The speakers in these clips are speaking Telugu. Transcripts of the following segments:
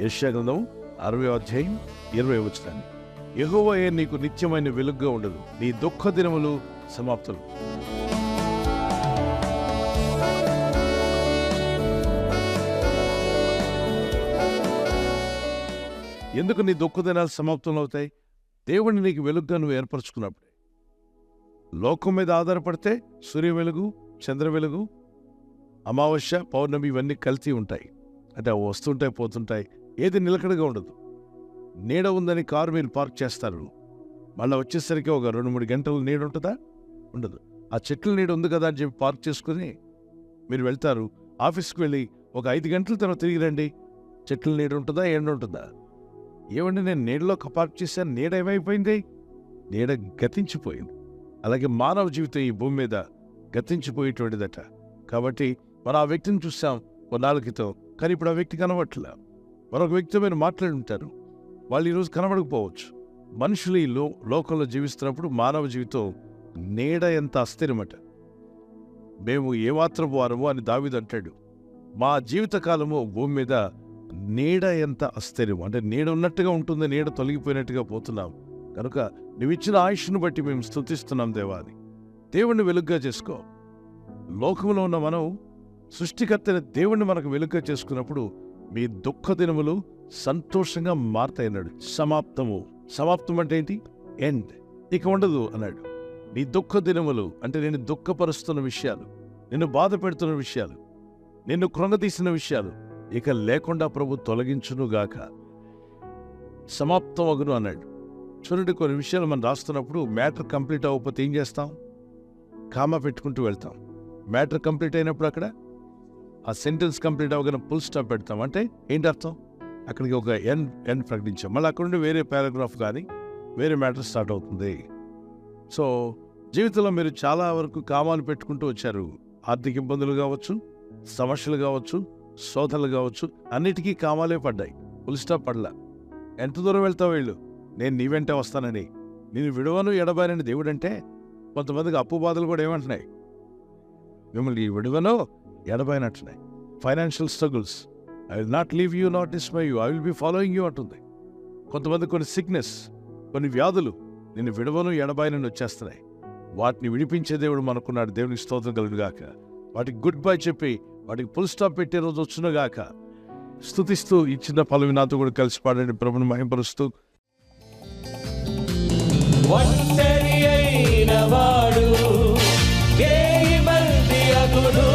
యెషయా గ్రంథం 60:20. యెహోవాయే నీకు నిత్యమైన వెలుగుగా ఉండదు, నీ దుఃఖ దినములు సమాప్తులు. ఎందుకు నీ దుఃఖ దినాలు సమాప్తం అవుతాయి? దేవుడిని నీకు వెలుగుగా నువ్వు ఏర్పరచుకున్నప్పుడే. లోకం మీద ఆధారపడితే సూర్య వెలుగు, చంద్ర వెలుగు, అమావాస్య, పౌర్ణమి ఇవన్నీ కలిసి ఉంటాయి. అంటే అవి వస్తుంటాయి, పోతుంటాయి. ఏది నిలకడగా ఉండదు. నీడ ఉందని కారు మీరు పార్క్ చేస్తారు, మళ్ళీ వచ్చేసరికి ఒక 2-3 గంటలు నీడ ఉంటుందా? ఉండదు. ఆ చెట్ల నీడ ఉంది కదా అని చెప్పి పార్క్ చేసుకుని మీరు వెళ్తారు. ఆఫీస్కి వెళ్ళి ఒక 5 గంటల తర్వాత తిరిగి రండి, చెట్ల నీడ ఉంటుందా? ఎండ ఉంటుందా? ఏమండి, నేను నీడలో పార్క్ చేశాను, నీడ ఏమైపోయింది? నీడ గతించిపోయింది. అలాగే మానవ జీవితం ఈ భూమి మీద గతించిపోయేటువంటిదట. కాబట్టి మనం ఆ వ్యక్తిని చూసాం కొన్నాళ్ళ క్రితం, కానీ ఇప్పుడు ఆ వ్యక్తి కనబట్లా. మరొక వ్యక్తితో మీరు మాట్లాడి ఉంటారు, వాళ్ళు ఈరోజు కనబడకపోవచ్చు. మనుషులు ఈ లోకంలో జీవిస్తున్నప్పుడు మానవ జీవితం నీడ ఎంత అస్థిరమట. మేము ఏమాత్రం వారము అని దావీదు అంటాడు. మా జీవితకాలము భూమి మీద నీడ ఎంత అస్థిరం, అంటే నీడ ఉన్నట్టుగా ఉంటుంది, నీడ తొలగిపోయినట్టుగా పోతున్నాం. కనుక నువ్విచ్చిన ఆయుష్ను బట్టి మేము స్తుతిస్తున్నాం దేవా అని. దేవుణ్ణి వెలుగ్గా చేసుకో. లోకంలో ఉన్న మనం సృష్టికర్తైన దేవుణ్ణి మనకు వెలుగ్గా చేసుకున్నప్పుడు మీ దుఃఖ దినములు సంతోషంగా మారతాయన్నాడు. సమాప్తము. సమాప్తం అంటే ఏంటి? ఎండ్. ఇక ఉండదు అన్నాడు. నీ దుఃఖ దినములు అంటే నేను దుఃఖపరుస్తున్న విషయాలు, నిన్ను బాధ పెడుతున్న విషయాలు, నిన్ను కృంగతీసిన విషయాలు ఇక లేకుండా ప్రభు తొలగించునుగాక, సమాప్తం అగును అన్నాడు. చూడండి, కొన్ని విషయాలు మనం రాస్తున్నప్పుడు మ్యాటర్ కంప్లీట్ అవ్వకపోతే ఏం చేస్తాం? కామా పెట్టుకుంటూ వెళ్తాం. మ్యాటర్ కంప్లీట్ అయినప్పుడు అక్కడ ఆ సెంటెన్స్ కంప్లీట్ అవ్వగానే ఫుల్ స్టాప్ పెడతాం. అంటే ఏంటి అర్థం? అక్కడికి ఒక ఎన్ ప్రకటించాం. మళ్ళీ అక్కడ నుండి వేరే పారాగ్రాఫ్ కానీ వేరే మ్యాటర్ స్టార్ట్ అవుతుంది. సో జీవితంలో మీరు చాలా వరకు కామాలు పెట్టుకుంటూ వచ్చారు. ఆర్థిక ఇబ్బందులు కావచ్చు, సమస్యలు కావచ్చు, శోధనలు కావచ్చు, అన్నిటికీ కామాలే పడ్డాయి. ఫుల్ స్టాప్ పడలా. ఎంత దూరం వెళ్తావు వెళ్ళు, నేను నీ వెంటే వస్తానని, నేను విడవను ఎడబానని దేవుడంటే, కొంతమందికి అప్పు బాధలు కూడా ఏమంటున్నాయి? మిమ్మల్ని విడవను ఎడబాయినట్టున్నాయి. Financial struggles, I will not leave you, not dismay you, I will be following you అంటుంది. కొంతమంది కొన్ని సిక్నెస్, కొన్ని వ్యాధులు నిన్ను విడవను ఎడబాయినని వచ్చేస్తున్నాయి. వాటిని విడిపించే దేవుడు మనకున్నాడు. దేవునికి స్తోత్రం కలుగుగాక. వాటికి గుడ్ బై చెప్పి వాటికి ఫుల్ స్టాప్ పెట్టే రోజు వచ్చునుగాక. స్తుతిస్తూ ఈ చిన్న పల్లవి నాతో కూడా కలిసి పాడండి, ప్రభుని మహింపరుస్తూ. ఒంటరి అయిన వాడు వేయి మంది అగును,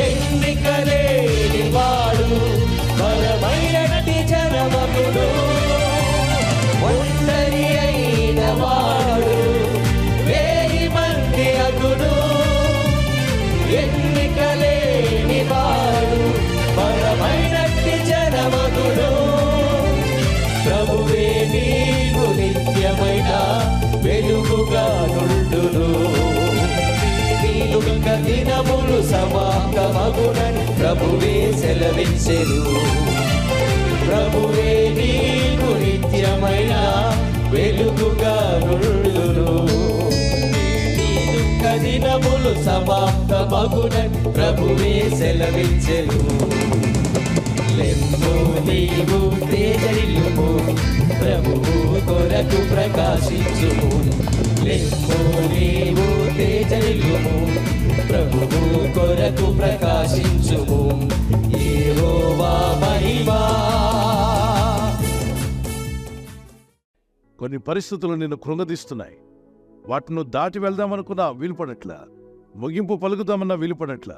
ఎన్నిక లేని వాడు బలమైనటి జనమగును. ఒంటరి అయిన వాడు వేయి మంది అగును, ఎన్నిక లేని వాడు బలమైనటి జనమగును. ప్రభువే నీకు నిత్యమైన వెలుగుగా నుండును, నీ దుఃఖ దినములు సమాప్తమగునని ప్రభువే సెలవిచ్చెను. ప్రభువే నీకు నిత్యమైన వెలుగుగా నుండును, నీ దుఃఖ దినములు సమాప్తమగునని ప్రభువే సెలవిచ్చెను. లెమ్ము నీవు తేజరిల్లుము, ప్రభువు కొరకు ప్రకాశించుము. లెమ్ము నీవు తేజరిల్లుము, ప్రభువు కొరకు ప్రకాశించుము. యెహోవా మహిమా. కొన్ని పరిస్థితులు నిన్ను కృంగదీస్తున్నాయి. వాటిని దాటి వెళ్దామనుకున్నా వీలుపడట్లా, ముగింపు పలుకుదామన్నా వీలుపడట్లా.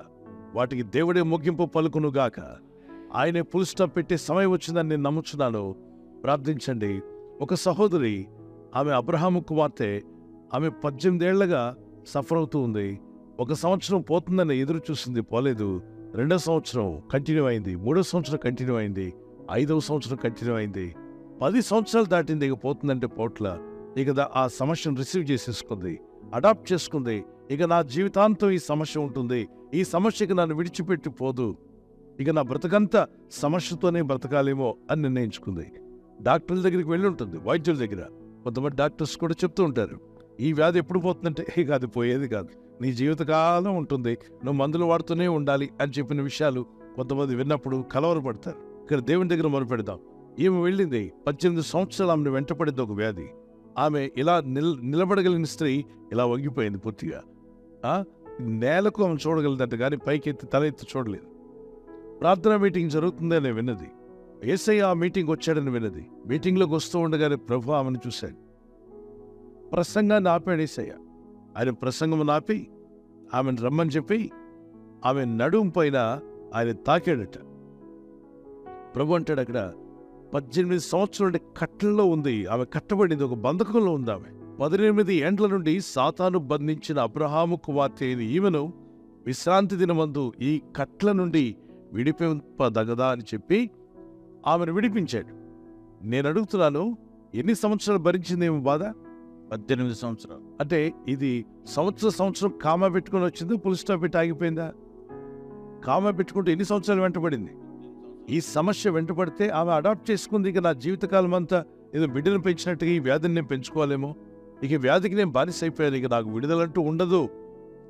వాటికి దేవుడే ముగింపు పలుకునుగాక. ఆయనే ఫుల్ స్టాప్ పెట్టే సమయం వచ్చిందని నేను నమ్ముచున్నాను. ప్రార్థించండి. ఒక సహోదరి, ఆమె అబ్రహాము కుమార్తె, ఆమె 18 ఏళ్లగా సఫర్ అవుతూ ఉంది. 1 సంవత్సరం పోతుందని ఎదురు చూసింది, పోలేదు. 2వ సంవత్సరం కంటిన్యూ అయింది, 3వ సంవత్సరం కంటిన్యూ అయింది, 5వ సంవత్సరం కంటిన్యూ అయింది. 10 సంవత్సరాలు దాటింది. ఇక పోతుందంటే పోట్ల. ఇక ఆ సమస్యను రిసీవ్ చేసేసుకుంది, అడాప్ట్ చేసుకుంది. ఇక నా జీవితాంతం ఈ సమస్య ఉంటుంది, ఈ సమస్యకి నన్ను విడిచిపెట్టి పోదు, ఇక నా బ్రతకంతా సమస్యతోనే బ్రతకాలేమో అని నిర్ణయించుకుంది. డాక్టర్ల దగ్గరికి వెళ్ళి ఉంటుంది, వైద్యుల దగ్గర. కొంతమంది డాక్టర్స్ కూడా చెప్తూ ఉంటారు, ఈ వ్యాధి ఎప్పుడు పోతుందంటే ఇక అది పోయేది కాదు, నీ జీవితకాలం ఉంటుంది, నువ్వు మందులు వాడుతూనే ఉండాలి అని చెప్పిన విషయాలు కొంతమంది విన్నప్పుడు కలవరపడతారు. ఇక్కడ దేవుని దగ్గర మొదలుపెడదాం. ఈమె వెళ్ళింది, 18 సంవత్సరాలు ఆమెను వెంటపడింది ఒక వ్యాధి. ఆమె ఇలా నిలబడగలిగిన స్త్రీ ఇలా వంగిపోయింది పూర్తిగా. నేలకు ఆమె చూడగలదంట, కానీ పైకి ఎత్తి తల ఎత్తి చూడలేదు. ప్రార్థనా మీటింగ్ జరుగుతుందని విన్నది. యేసయ్య ఆ మీటింగ్ వచ్చాడని విన్నది. మీటింగ్లోకి వస్తూ ఉండగానే ప్రభు ఆమెను చూశాడు. ప్రసంగాన్ని ఆపాడు యేసయ్య. ఆయన ప్రసంగం ఆపి ఆమెను రమ్మని చెప్పి ఆమె నడుము పైన ఆయన తాకాడట. ప్రభు అంటాడు అక్కడ, 18 సంవత్సరాల నుండి కట్లలో ఉంది ఆమె, కట్టబడింది, ఒక బంధకంలో ఉంది ఆమె. 18 ఏండ్ల నుండి సాతాను బంధించిన అబ్రహాము కుమార్తె అయిన ఈమెను విశ్రాంతి దినమందు ఈ కట్ల నుండి విడిపింపదగదా అని చెప్పి ఆమెను విడిపించాడు. నేను అడుగుతున్నాను, ఎన్ని సంవత్సరాలు భరించింది ఏమో బాధ? 18 సంవత్సరాలు. అంటే ఇది సంవత్సరం కామా పెట్టుకుని వచ్చిందో పుల్ స్టాప్ పెట్టి ఆగిపోయిందా? కామా పెట్టుకుంటే ఎన్ని సంవత్సరాలు వెంటబడింది? ఈ సమస్య వెంటబడితే ఆమె అడాప్ట్ చేసుకుంది. ఇక నా జీవితకాలం అంతా ఏదో బిడ్డను పెంచినట్టుగా ఈ వ్యాధిని నేను పెంచుకోవాలేమో, ఇక వ్యాధికి నేను బానిస అయిపోయాను, ఇక నాకు విడుదలంటూ ఉండదు.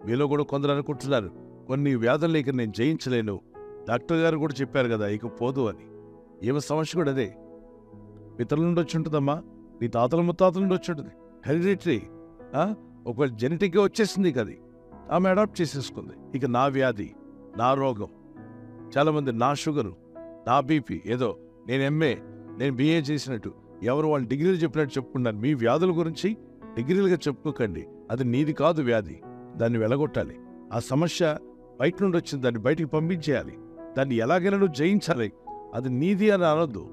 మీలో కూడా కొందరు అనుకుంటున్నారు, కొన్ని వ్యాధులు ఇక నేను జయించలేను. డాక్టర్ గారు కూడా చెప్పారు కదా ఇక పోదు అని. ఏమో సమస్య కూడా అదే. పితరుల నుండి వచ్చి ఉంటుందమ్మా, నీ తాతల ముత్తాతల నుండి వచ్చి ఉంటుంది, హెరిడిటరీ. ఒకవేళ జెనెటిక్గా వచ్చేసింది ఇక అది, ఆమె అడాప్ట్ చేసేసుకుంది. ఇక నా వ్యాధి, నా రోగం, చాలామంది నా షుగరు, నా బీపీ, ఏదో నేను ఎంఏ, నేను బిఏ చేసినట్టు ఎవరు వాళ్ళు డిగ్రీలు చెప్పినట్టు చెప్పుకున్నారు. మీ వ్యాధుల గురించి డిగ్రీలుగా చెప్పుకోకండి. అది నీది కాదు వ్యాధి, దాన్ని వెలగొట్టాలి. ఆ సమస్య బయట నుండి వచ్చింది, దాన్ని బయటికి పంపించేయాలి. దాన్ని ఎలాగైనా నువ్వు జయించాలి. అది నీది అని అనొద్దు.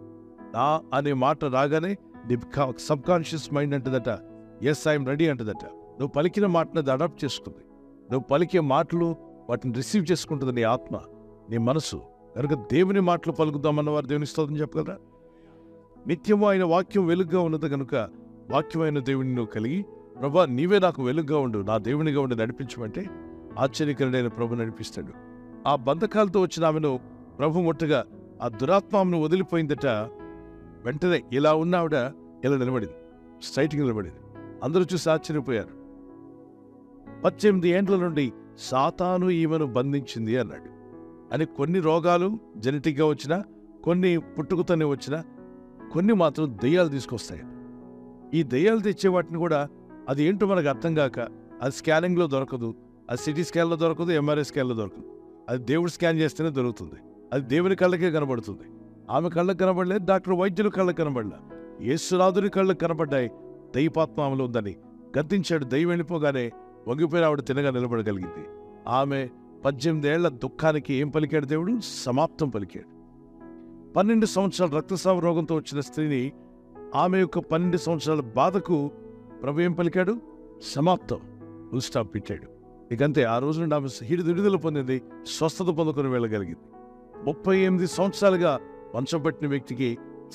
నా అనే మాట రాగానే నీ సబ్కాన్షియస్ మైండ్ అంటదట, ఎస్ ఐఎమ్ రెడీ అంటదట. నువ్వు పలికిన మాటను అది అడాప్ట్ చేసుకుంది. నువ్వు పలికే మాటలు వాటిని రిసీవ్ చేసుకుంటుంది నీ ఆత్మ, నీ మనసు. కనుక దేవుని మాటలు పలుకుదామన్నవారు దేవుని స్తోత్రం చెప్పగలరా? నిత్యము ఆయన వాక్యం వెలుగుగా ఉన్నది కనుక వాక్యమైన దేవుని నువ్వు కలిగి, ప్రభా నీవే నాకు వెలుగుగా ఉండు, నా దేవునిగా ఉండి నడిపించమంటే ఆశ్చర్యకరుడైన ప్రభు నడిపిస్తాడు. ఆ బంధకాలతో వచ్చిన ఆమెను ప్రభు ముట్టగా ఆ దురాత్మను వదిలిపోయిందట. వెంటనే ఇలా ఉన్న ఆవిడ ఇలా నిలబడింది, స్ట్రైట్గా నిలబడింది. అందరూ చూసి ఆశ్చర్యపోయారు. 18 ఏండ్ల నుండి సాతాను ఈమెను బంధించింది అన్నాడు. అని కొన్ని రోగాలు జెనెటిక్గా వచ్చినా, కొన్ని పుట్టుకతోనే వచ్చినా, కొన్ని మాత్రం దెయ్యాలు తీసుకొస్తాయి. ఈ దెయ్యాలు తెచ్చే వాటిని కూడా అది ఏంటో మనకు అర్థం కాక, అది స్కానింగ్లో దొరకదు, అది సిటీ స్కాన్లో దొరకదు, ఎంఆర్ఐ స్కాన్లో దొరకదు. అది దేవుడు స్కాన్ చేస్తేనే దొరుకుతుంది. అది దేవుని కళ్ళకే కనబడుతుంది. ఆమె కళ్ళకు కనబడలేదు, డాక్టర్ వైద్యులు కళ్ళకు కనబడలే, యేసునాథుని కళ్ళకు కనబడ్డాయి. దైవాత్మ ఆమెలో ఉందని గద్దించాడు. దైవం వెళ్ళిపోగానే వంగిపోయిన ఆవిడ తినగా నిలబడగలిగింది. ఆమె 18 ఏళ్ల దుఃఖానికి ఏం పలికాడు దేవుడు? సమాప్తం పలికాడు. 12 సంవత్సరాల రక్తస్రావ రోగంతో వచ్చిన స్త్రీని, ఆమె యొక్క 12 సంవత్సరాల బాధకు ప్రభు ఏం పలికాడు? సమాప్తం, ఫుల్ స్టాప్ పెట్టాడు. ఇకంతే. ఆ రోజు నుండి ఆమె విడుదల పొందింది, స్వస్థత పొందుకుని వెళ్ళగలిగింది. 38 సంవత్సరాలుగా మంచం పట్టిన వ్యక్తికి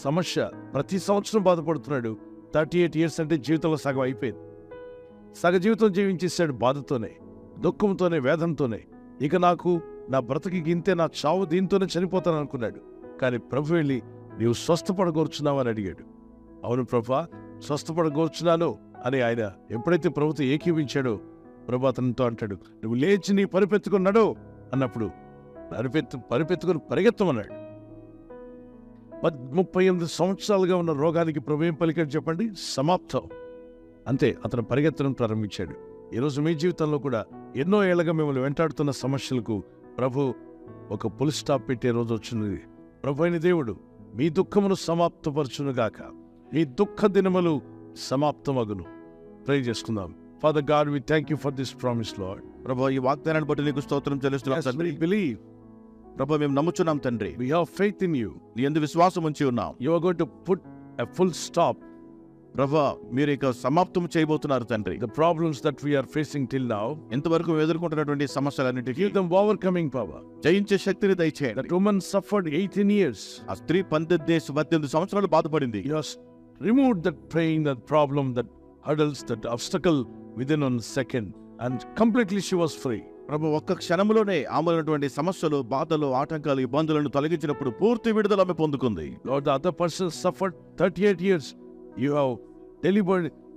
సమస్య, ప్రతి సంవత్సరం బాధపడుతున్నాడు. 38 ఇయర్స్ అంటే జీవితంలో సగం అయిపోయింది. సగ జీవితం జీవించేశాడు బాధతోనే, దుఃఖంతోనే, వేదంతోనే. ఇక నాకు నా బ్రతికి ఇంతే, నా చావు దీంతోనే చనిపోతాను అనుకున్నాడు. కానీ ప్రభు వెళ్ళి నీవు స్వస్థపడగోర్చున్నావు అని అడిగాడు. అవును ప్రభా, స్వస్థపడగోర్చున్నాను అని ఆయన ఎప్పుడైతే ప్రభుతో ఏకీవించాడో, ప్రభు అతనితో అంటాడు, నువ్వు లేచి నీ పరిపెత్తుకున్నాడు అన్నప్పుడు పరిపెత్తుకుని పరిగెత్తమన్నాడు. 38 సంవత్సరాలుగా ఉన్న రోగానికి ప్రభు ఏం పలికాడు చెప్పండి? సమాప్తం. అంతే, అతను పరిగెత్తడం ప్రారంభించాడు. ఈరోజు మీ జీవితంలో కూడా ఎన్నో ఏళ్లగా మిమ్మల్ని వెంటాడుతున్న సమస్యలకు ప్రభు ఒక పుల్ స్టాప్ పెట్టే రోజు వచ్చింది. ప్రభు అయిన దేవుడు మీ దుఃఖమును సమాప్తపరచునుగాక, మీ దుఃఖ దినములు సమాప్తమగును. ప్రే చేసుకుందాం. Father God, we thank you for this promise, Lord. ప్రభు ఈ వాగ్దానాన్ని బట్టి నీకు స్తోత్రం చెల్లిస్తున్నాం Yes, తండ్రి. we believe. ప్రభు మేము నమ్ముచున్నాం తండ్రి. We have faith in you. నీ యందు విశ్వాసం ఉంచి ఉన్నాం. You are going to put a full stop ప్రభు మీరు ఇక సమాప్తం చేయబోతున్నారు తండ్రి. the problems that we are facing till now. ఇంతవరకు ఎదుర్కొంటున్నటువంటి సమస్యలన్నిటికీ Give them overcoming power. జయించే శక్తిని దయచేయండి. That woman suffered 18 years. ఆ స్త్రీ 18 సంవత్సరాలు బాధపడింది. You have removed that pain, that problem, that hurdles, that obstacle within 1 second, and completely she was free. ప్రభు ఒక్క క్షణంలోనే ఆమెటువంటి సమస్యలు, బాధలు, ఆటంకాలు, ఇబ్బందులను తొలగించినప్పుడు పూర్తి విడుదల ఆమె పొందుకుంది. Lord, the other person suffered 38 years. You have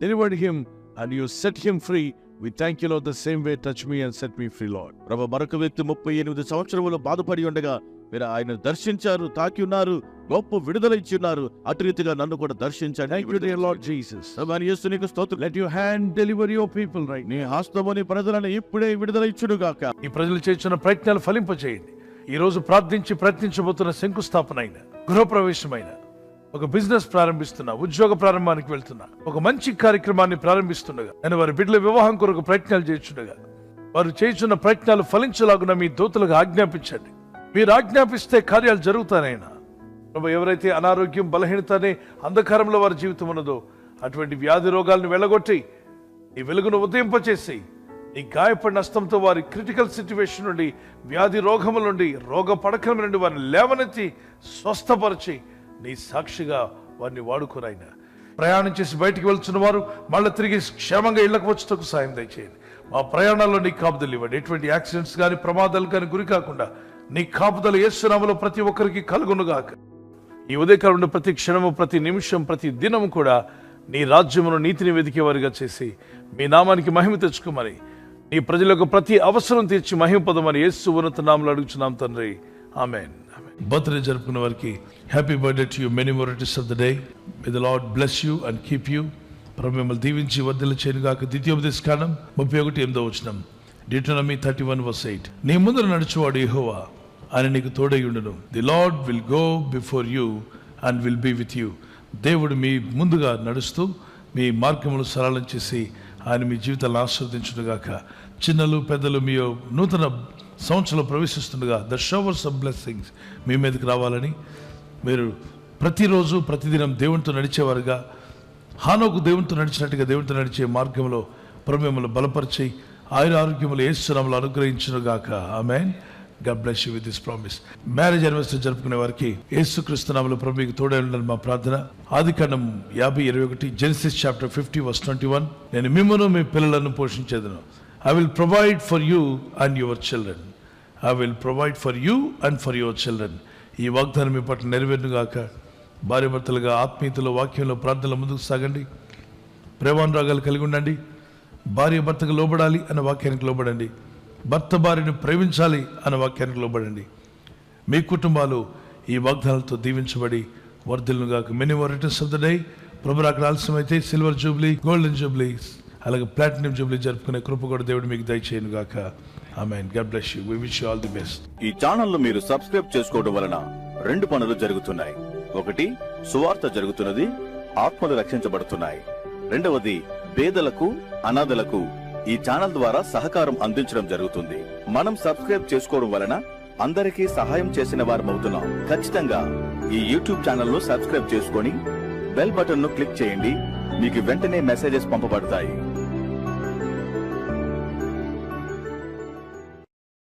delivered him and you set him free We thank you, Lord, the same way touch me and set me free, Lord. ప్రభు, మరొక వ్యక్తి 38 సంవత్సరములు బాధపడి ఉండగా మీరు ఆయన దర్శించారు, తాకి ఉన్నారు, గొప్ప విడుదల ఇచ్చి ఉన్నారు. అటు రీతిగా నన్ను కూడా దర్శించండి. Thank you, dear Lord Jesus. ప్రభువైన యేసు నీకు స్తోత్రం. Let your hand deliver your people right now. నీ హస్తముని ప్రజలను ఇప్పుడే విడుదల ఇచ్చునుగాక. ఈ ప్రజలు చేస్తున్న ప్రయత్నాలు ఫలింపచేయండి. ఈ రోజు ప్రార్థించి ప్రయత్నించబోతున్న శంకుస్థాపన అయిన, గృహప్రవేశమైన, ఒక బిజినెస్ ప్రారంభిస్తున్నా, ఉద్యోగ ప్రారంభానికి వెళ్తున్నా, ఒక మంచి కార్యక్రమాన్ని ప్రారంభిస్తుండగా, నేను వారి బిడ్డల వివాహం కొరకు ప్రయత్నాలు చేస్తుండగా, వారు చేస్తున్న ప్రయత్నాలు ఫలించలాగున మీ దూతలకు ఆజ్ఞాపించండి. మీరు ఆజ్ఞాపిస్తే కార్యాలు జరుగుతానైనా. ప్రభు, ఎవరైతే అనారోగ్యం, బలహీనత అనే అంధకారంలో వారి జీవితం ఉన్నదో అటువంటి వ్యాధి రోగాలను వెళ్ళగొట్టి నీ వెలుగును ఉదయింపచేసి నీ గాయపడిన హస్తంతో వారి క్రిటికల్ సిచ్యువేషన్ నుండి, వ్యాధి రోగముల నుండి, రోగ పడకల నుండి వారిని లేవనెత్తి స్వస్థపరిచి నీ సాక్షిగా వారిని వాడుకోరాయినా. ప్రయాణం చేసి బయటికి వెళ్తున్న వారు మళ్ళీ తిరిగి క్షేమంగా ఇళ్లకు వచ్చేందుకు సాయం దయచేయండి. మా ప్రయాణాల్లో నీ కాపుదలు ఇవ్వండి. ఎటువంటి యాక్సిడెంట్స్ కానీ ప్రమాదాలు కానీ గురి కాకుండా నీ కాపుదలు యేసు నామములో ప్రతి ఒక్కరికి కలుగునుగాక. ఈ ఉదయకాలం నుండి ప్రతి క్షణము, ప్రతి నిమిషం, ప్రతి దినము కూడా నీ రాజ్యమును, నీతిని వెతికేవారిగా చేసి మీ నామానికి మహిమ తెచ్చుకోమని, నీ ప్రజలకు ప్రతి అవసరం తీర్చి మహిమ పొందమని యేసు ఉన్నత నామములో అడుగుచున్నాం తండ్రి. ఆమేన్. బర్త్డే జరుపుకున్న వారికి happy birthday to you, many more returns of the day. May the Lord bless you and keep you. ప్రభు మిమ్మల్ని దీవించి వర్ధిల్ల చేయనుగాక. ద్వితీయోపదేశకాండం 31:8 Deuteronomy 31:8. నీ ముందర నడుచువాడు యెహోవా, ఆయన నీకు తోడైయుండును. The Lord will go before you and will be with you. దేవుడు మీ ముందుగా నడుస్తూ మీ మార్గములు సరళం చేసి ఆయన మీ జీవితాలను ఆశీర్వదించునుగాక. చిన్నలు పెద్దలు మీ నూతన సంవత్సరంలో ప్రవేశిస్తుండగా ద షవర్స్ ఆఫ్ బ్లెస్సింగ్స్ మీ మీదకి రావాలని, మీరు ప్రతిరోజు ప్రతిదినం దేవునితో నడిచేవారుగా, హానోకు దేవునితో నడిచినట్టుగా దేవునితో నడిచే మార్గంలో ప్రభు మిమ్మల్ని బలపరిచి ఆయుర ఆరోగ్యములు యేసు నామములో అనుగ్రహించునుగాక. ఆమేన్. God bless you with this promise. Marriage anniversary జరుపుకునే వారికి యేసుక్రీస్తు నామములో ప్రభువుకి తోడై ఉండాలని మా ప్రార్థన. ఆదికాండం 50:21 Genesis chapter 50:21. నేను మిమ్మును మీ పిల్లలను పోషించేదను. I will provide for you and your children. I will provide for you and for your children. ఈ వాగ్దానం మీ పట్ల నెరవేరునుగాక. భార్య భర్తలుగా ఆత్మీయతలో, వాక్యంలో, ప్రార్థనలో ముందుకు సాగండి. ప్రేమానురాగాలు కలిగి ఉండండి. భార్య భర్తకు లోబడాలి అన్న వాక్యానికి లోబడండి. భర్త భార్యను ప్రేమించాలి అన్న వాక్యానికి లోబడండి. మీ కుటుంబాలు ఈ వాగ్దానాలతో దీవించబడి వర్ధిల్లుగాక. Many more returns of the day. ప్రభు అక్కడ ఆలస్యమైతే సిల్వర్ జూబ్లీ, గోల్డెన్ జూబ్లీ, అలాగే ప్లాటినం జూబ్లీ జరుపుకునే కృప కూడా దేవుడు మీకు దయచేయనుగాక. ఆమేన్. God bless you. We wish you all the best. ఈ ఛానల్ ను మీరు సబ్స్క్రైబ్ చేసుకోవడం వలన 2 పనులు జరుగుతున్నాయి. ఒకటి, సువార్త జరుగుతున్నది, ఆత్మలు రక్షించబడుతున్నాయి. రెండవది, పేదలకు, అనాథలకు ఈ ఛానల్ ద్వారా సహకారం అందించడం జరుగుతుంది. మనం సబ్స్క్రైబ్ చేసుకోవడం వలన అందరికీ సహాయం చేసిన వారమవుతున్నాం. ఖచ్చితంగా ఈ యూట్యూబ్ ఛానల్ ను సబ్స్క్రైబ్ చేసుకొని బెల్ బటన్ ను క్లిక్ చేయండి. మీకు వెంటనే మెసేజెస్ పంపబడతాయి.